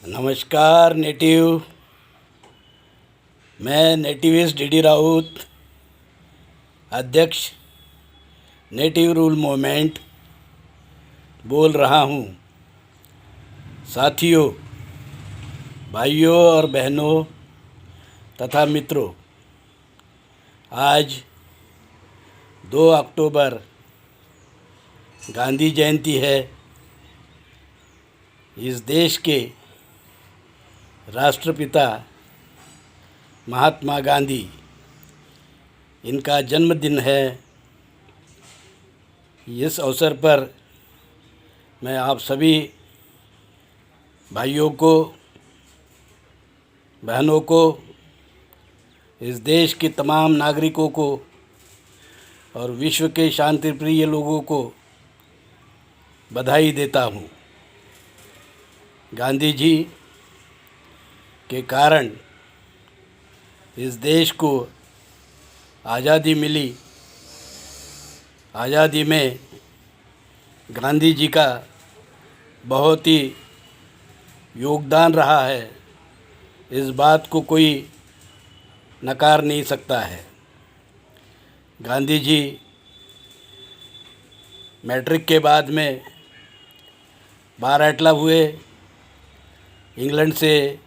नमस्कार नेटिव। मैं nativist DD Raut, अध्यक्ष नेटिव रूल मूवमेंट बोल रहा हूँ। साथियों, भाइयों और बहनों तथा मित्रों, आज 2 अक्टूबर गांधी जयंती है। इस देश के राष्ट्रपिता महात्मा गांधी, इनका जन्मदिन है। इस अवसर पर मैं आप सभी भाइयों को, बहनों को, इस देश के तमाम नागरिकों को और विश्व के शांति प्रिय लोगों को बधाई देता हूँ। गांधी जी के कारण इस देश को आज़ादी मिली। आज़ादी में गांधी जी का बहुत ही योगदान रहा है, इस बात को कोई नकार नहीं सकता है। गांधी जी मैट्रिक के बाद में बार एटला हुए। इंग्लैंड से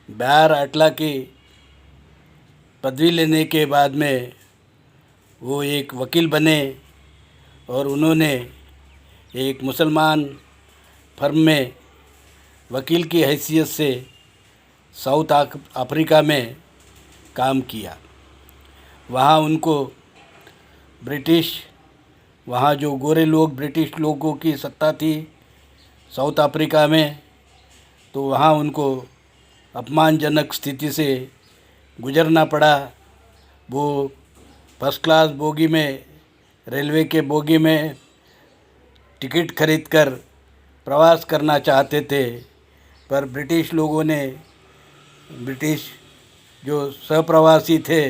बार एटला की पदवी लेने के बाद में वो एक वकील बने और उन्होंने एक मुसलमान फर्म में वकील की हैसियत से साउथ अफ्रीका में काम किया। वहाँ उनको वहाँ जो गोरे लोग, ब्रिटिश लोगों की सत्ता थी साउथ अफ्रीका में, तो वहाँ उनको अपमानजनक स्थिति से गुजरना पड़ा। वो फर्स्ट क्लास बोगी में, रेलवे के बोगी में टिकट खरीदकर प्रवास करना चाहते थे, पर ब्रिटिश लोगों ने, ब्रिटिश जो सहप्रवासी थे,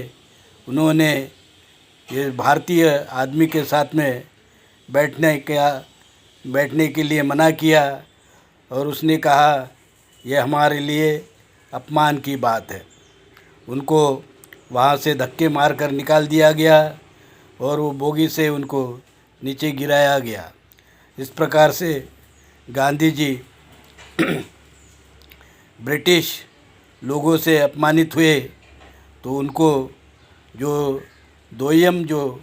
उन्होंने ये भारतीय आदमी के साथ में बैठने के लिए मना किया और उसने कहा यह हमारे लिए अपमान की बात है। उनको वहाँ से धक्के मारकर निकाल दिया गया और वो बोगी से उनको नीचे गिराया गया। इस प्रकार से गांधी जी ब्रिटिश लोगों से अपमानित हुए, तो उनको जो दोयम जो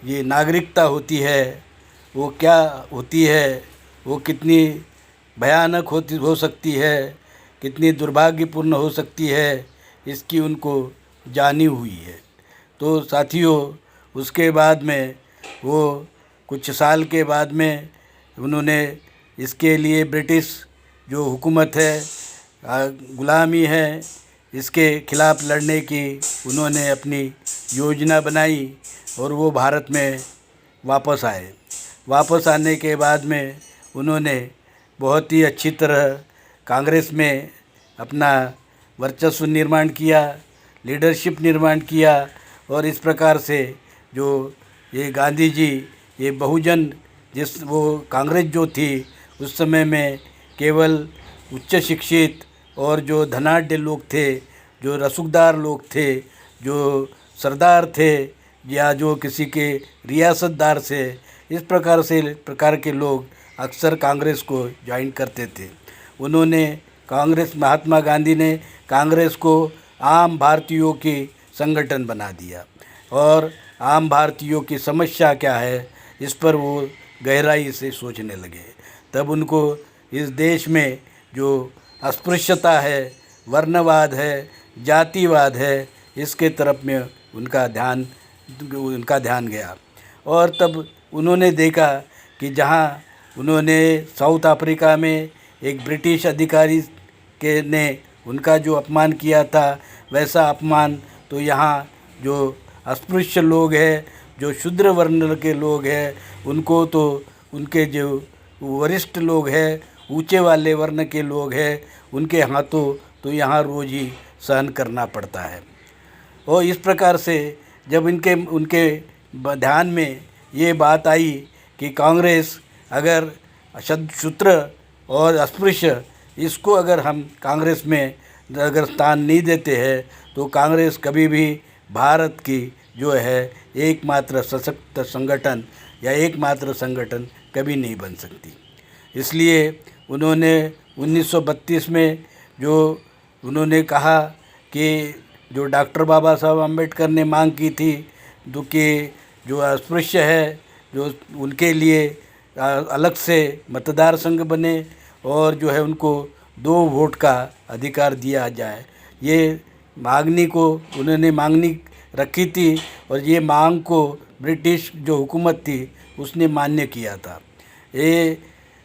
ये नागरिकता होती है वो क्या होती है, वो कितनी भयानक हो सकती है, कितनी दुर्भाग्यपूर्ण हो सकती है, इसकी उनको जानी हुई है। तो साथियों, उसके बाद में वो कुछ साल के बाद में उन्होंने इसके लिए ब्रिटिश जो हुकूमत है, गुलामी है, इसके खिलाफ़ लड़ने की उन्होंने अपनी योजना बनाई और वो भारत में वापस आए। वापस आने के बाद में उन्होंने बहुत ही अच्छी तरह कांग्रेस में अपना वर्चस्व निर्माण किया, लीडरशिप निर्माण किया और इस प्रकार से जो ये गांधी जी, ये बहुजन, वो कांग्रेस जो थी उस समय में केवल उच्च शिक्षित और जो धनाढ्य लोग थे, जो रसूखदार लोग थे, जो सरदार थे या जो किसी के रियासतदार से, इस प्रकार के लोग अक्सर कांग्रेस को ज्वाइन करते थे। महात्मा गांधी ने कांग्रेस को आम भारतीयों की संगठन बना दिया और आम भारतीयों की समस्या क्या है, इस पर वो गहराई से सोचने लगे। तब उनको इस देश में जो अस्पृश्यता है, वर्णवाद है, जातिवाद है, इसके तरफ में उनका ध्यान गया। और तब उन्होंने देखा कि जहाँ उन्होंने साउथ अफ्रीका में एक ब्रिटिश अधिकारी ने उनका जो अपमान किया था, वैसा अपमान तो यहाँ जो अस्पृश्य लोग हैं, जो शूद्र वर्ण के लोग हैं, उनको तो उनके जो वरिष्ठ लोग हैं, ऊंचे वाले वर्ण के लोग हैं, उनके हाथों तो यहाँ रोज़ ही सहन करना पड़ता है। और इस प्रकार से जब उनके ध्यान में ये बात आई कि कांग्रेस अगर शूद्र और अस्पृश्य इसको अगर हम कांग्रेस में अगर स्थान नहीं देते हैं तो कांग्रेस कभी भी भारत की जो है एकमात्र सशक्त संगठन या एकमात्र संगठन कभी नहीं बन सकती। इसलिए उन्होंने 1932 में जो उन्होंने कहा कि जो डॉक्टर बाबा साहब अम्बेडकर ने मांग की थी कि जो अस्पृश्य है जो उनके लिए अलग से मतदार संघ बने और जो है उनको 2 वोट का अधिकार दिया जाए, ये मांगनी को उन्होंने मांगनी रखी थी और ये मांग को ब्रिटिश जो हुकूमत थी उसने मान्य किया था। ये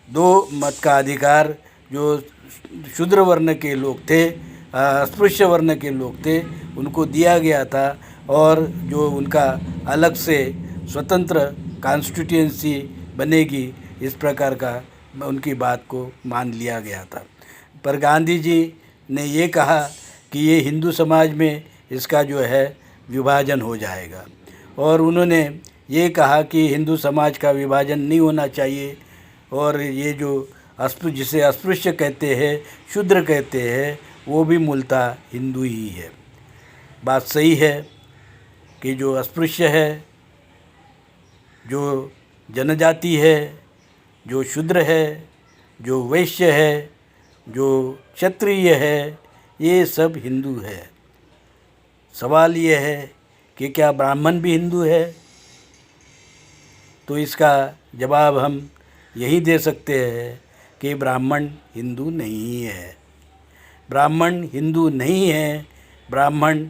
2 मत का अधिकार जो शूद्र वर्ण के लोग थे, अस्पृश्य वर्ण के लोग थे, उनको दिया गया था और जो उनका अलग से स्वतंत्र कॉन्स्टिट्यूएंसी बनेगी इस प्रकार का उनकी बात को मान लिया गया था। पर गांधी जी ने ये कहा कि ये हिंदू समाज में इसका जो है विभाजन हो जाएगा और उन्होंने ये कहा कि हिंदू समाज का विभाजन नहीं होना चाहिए और ये जो जिसे अस्पृश्य कहते हैं, शूद्र कहते हैं, वो भी मूलतः हिंदू ही है। बात सही है कि जो अस्पृश्य है, जो जनजाति है, जो शूद्र है, जो वैश्य है, जो क्षत्रिय है, ये सब हिंदू है। सवाल ये है कि क्या ब्राह्मण भी हिंदू है? तो इसका जवाब हम यही दे सकते हैं कि ब्राह्मण हिंदू नहीं है। ब्राह्मण हिंदू नहीं है, ब्राह्मण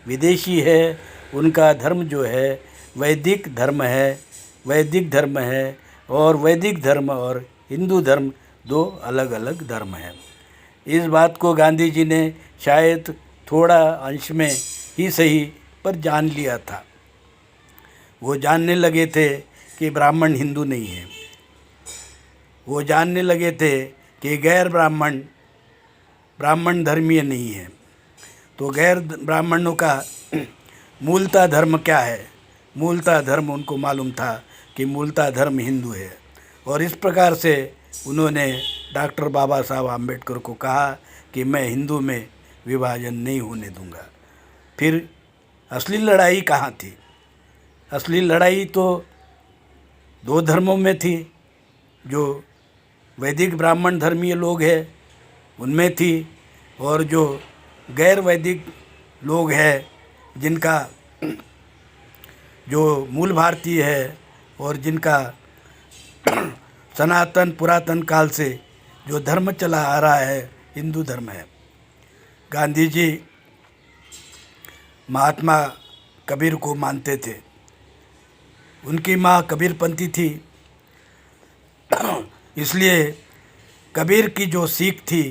विदेशी है। उनका धर्म जो है वैदिक धर्म है, वैदिक धर्म है और वैदिक धर्म और हिंदू धर्म 2 अलग अलग धर्म हैं। इस बात को गांधी जी ने शायद थोड़ा अंश में ही सही पर जान लिया था। वो जानने लगे थे कि ब्राह्मण हिंदू नहीं है। वो जानने लगे थे कि गैर ब्राह्मण ब्राह्मण धर्मीय नहीं है। तो गैर ब्राह्मणों का मूलतः धर्म क्या है? मूलतः धर्म उनको मालूम था कि मूलतः धर्म हिंदू है और इस प्रकार से उन्होंने डॉक्टर बाबा साहब आम्बेडकर को कहा कि मैं हिंदू में विभाजन नहीं होने दूंगा। फिर असली लड़ाई कहाँ थी? असली लड़ाई तो 2 धर्मों में थी। जो वैदिक ब्राह्मण धर्मीय लोग हैं उनमें थी और जो गैर वैदिक लोग हैं जिनका जो मूल भारतीय है और जिनका सनातन पुरातन काल से जो धर्म चला आ रहा है हिंदू धर्म है। गांधी जी महात्मा कबीर को मानते थे। उनकी माँ कबीरपंथी थी, इसलिए कबीर की जो सीख थी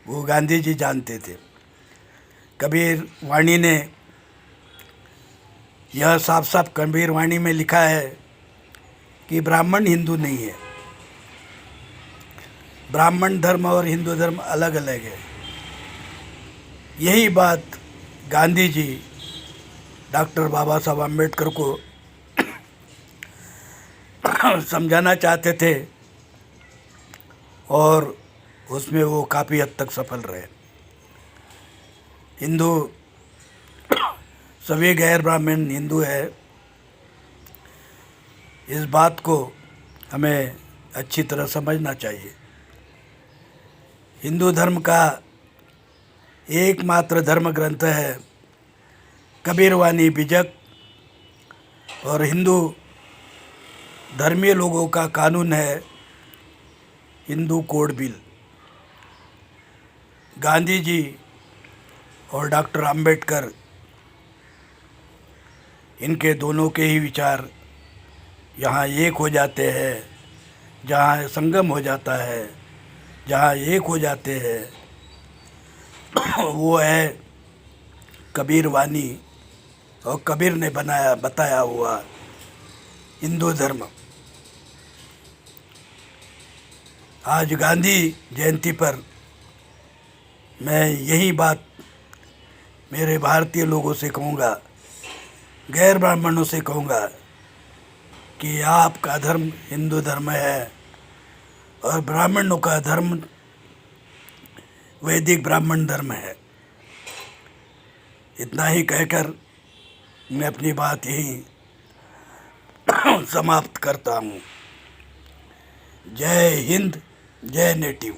वो गांधी जी जानते थे। कबीर वाणी ने यह साफ साफ कबीर वाणी में लिखा है कि ब्राह्मण हिंदू नहीं है। ब्राह्मण धर्म और हिंदू धर्म अलग अलग है। यही बात गांधी जी डॉक्टर बाबा साहब आम्बेडकर को समझाना चाहते थे और उसमें वो काफ़ी हद तक सफल रहे। हिंदू सभी गैर ब्राह्मण हिंदू है, इस बात को हमें अच्छी तरह समझना चाहिए। हिंदू धर्म का एकमात्र धर्म ग्रंथ है कबीरवाणी बीजक और हिंदू धर्मीय लोगों का कानून है हिंदू कोड बिल। गांधी जी और डॉक्टर अंबेडकर इनके दोनों के ही विचार यहाँ एक हो जाते हैं, जहाँ संगम हो जाता है, जहाँ एक हो जाते हैं वो है कबीर वाणी और कबीर ने बताया हुआ हिंदू धर्म। आज गांधी जयंती पर मैं यही बात मेरे भारतीय लोगों से कहूँगा, गैर ब्राह्मणों से कहूँगा कि आपका धर्म हिंदू धर्म है और ब्राह्मणों का धर्म वैदिक ब्राह्मण धर्म है। इतना ही कहकर मैं अपनी बात यहीं समाप्त करता हूँ। जय हिंद, जय नेटिव।